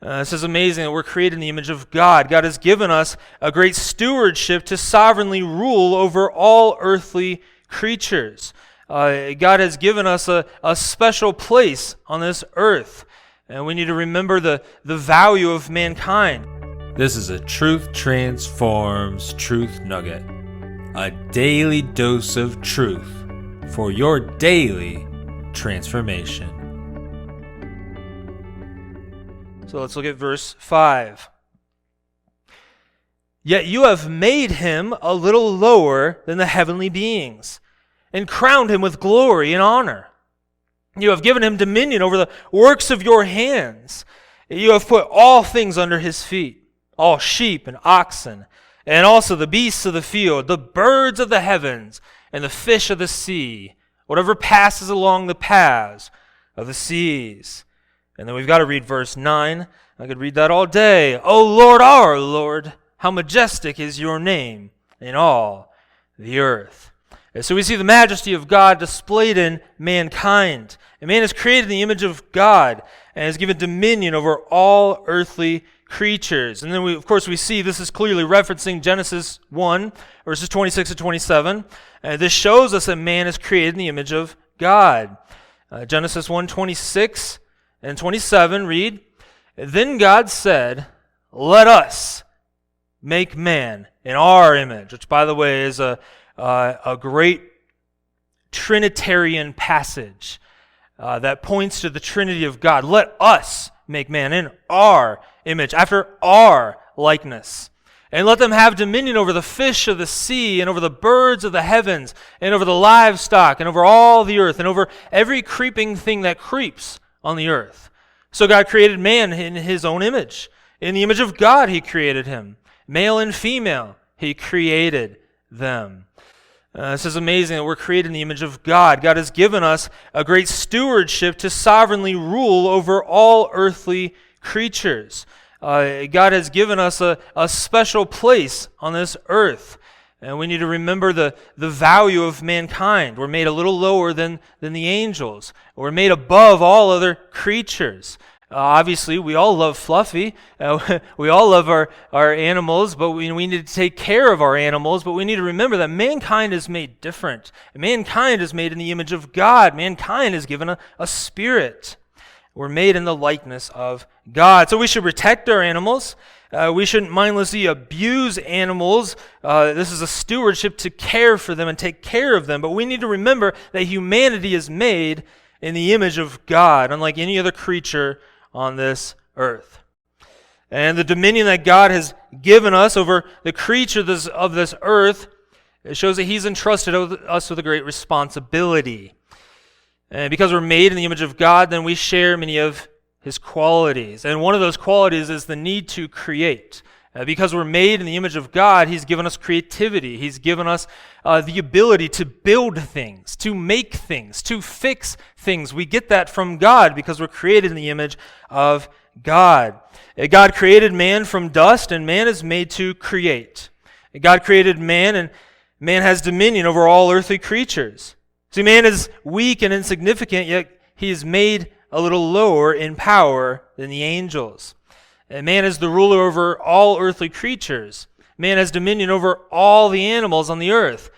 This is amazing that we're created in the image of God. God has given us a great stewardship to sovereignly rule over all earthly creatures. God has given us a special place on this earth, and we need to remember the value of mankind. This is a Truth Transforms Truth Nugget, a daily dose of truth for your daily transformation. So let's look at verse 5. Yet you have made him a little lower than the heavenly beings, and crowned him with glory and honor. You have given him dominion over the works of your hands. You have put all things under his feet, all sheep and oxen, and also the beasts of the field, the birds of the heavens, and the fish of the sea, whatever passes along the paths of the seas. And then we've got to read verse 9. I could read that all day. O Lord, our Lord, how majestic is your name in all the earth. And so we see the majesty of God displayed in mankind. And man is created in the image of God and is given dominion over all earthly creatures. And then we see this is clearly referencing Genesis 1, verses 26 to 27. This shows us that man is created in the image of God. Genesis 1, 26 and 27 read, Then God said, Let us make man in our image, which, by the way, is a great Trinitarian passage that points to the Trinity of God. Let us make man in our image, after our likeness. And let them have dominion over the fish of the sea, and over the birds of the heavens, and over the livestock, and over all the earth, and over every creeping thing that creeps on the earth. So God created man in his own image. In the image of God he created him. Male and female he created them. This is amazing that we're created in the image of God. God has given us a great stewardship to sovereignly rule over all earthly creatures. God has given us a special place on this earth. And we need to remember the value of mankind. We're made a little lower than the angels. We're made above all other creatures. Obviously, we all love Fluffy. We all love our animals, but we need to take care of our animals. But we need to remember that mankind is made different. Mankind is made in the image of God. Mankind is given a spirit. We're made in the likeness of God. So we should protect our animals. We shouldn't mindlessly abuse animals. This is a stewardship to care for them and take care of them. But we need to remember that humanity is made in the image of God, unlike any other creature on this earth. And the dominion that God has given us over the creatures of this earth, it shows that he's entrusted us with a great responsibility. And because we're made in the image of God, then we share many of his qualities. And one of those qualities is the need to create. Because we're made in the image of God, he's given us creativity. He's given us the ability to build things, to make things, to fix things. We get that from God because we're created in the image of God. God created man from dust, and man is made to create. God created man, and man has dominion over all earthly creatures. See, man is weak and insignificant, yet he is made a little lower in power than the angels. And man is the ruler over all earthly creatures. Man has dominion over all the animals on the earth.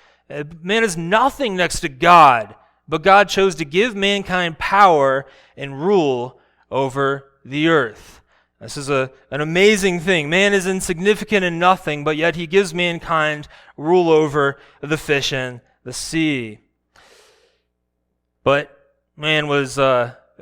Man is nothing next to God, but God chose to give mankind power and rule over the earth. This is an amazing thing. Man is insignificant and nothing, but yet he gives mankind rule over the fish and the sea. But man was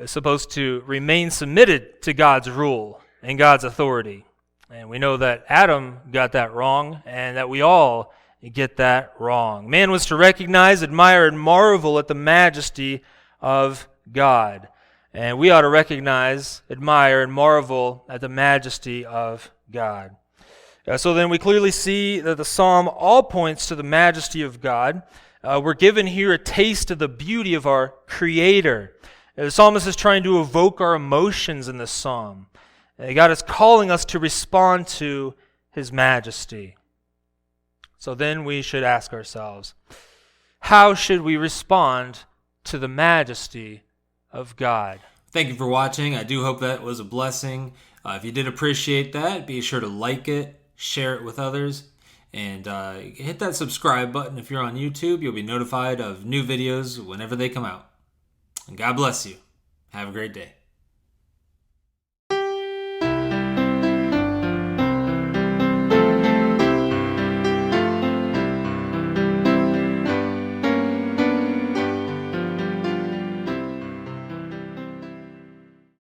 supposed to remain submitted to God's rule and God's authority. And we know that Adam got that wrong, and that we all get that wrong. Man was to recognize, admire, and marvel at the majesty of God. And we ought to recognize, admire, and marvel at the majesty of God. So then we clearly see that the psalm all points to the majesty of God. We're given here a taste of the beauty of our Creator. The psalmist is trying to evoke our emotions in this psalm. God is calling us to respond to his majesty. So then we should ask ourselves, how should we respond to the majesty of God? Thank you for watching. I do hope that was a blessing. If you did appreciate that, be sure to like it, share it with others, and hit that subscribe button if you're on YouTube. You'll be notified of new videos whenever they come out. And God bless you. Have a great day.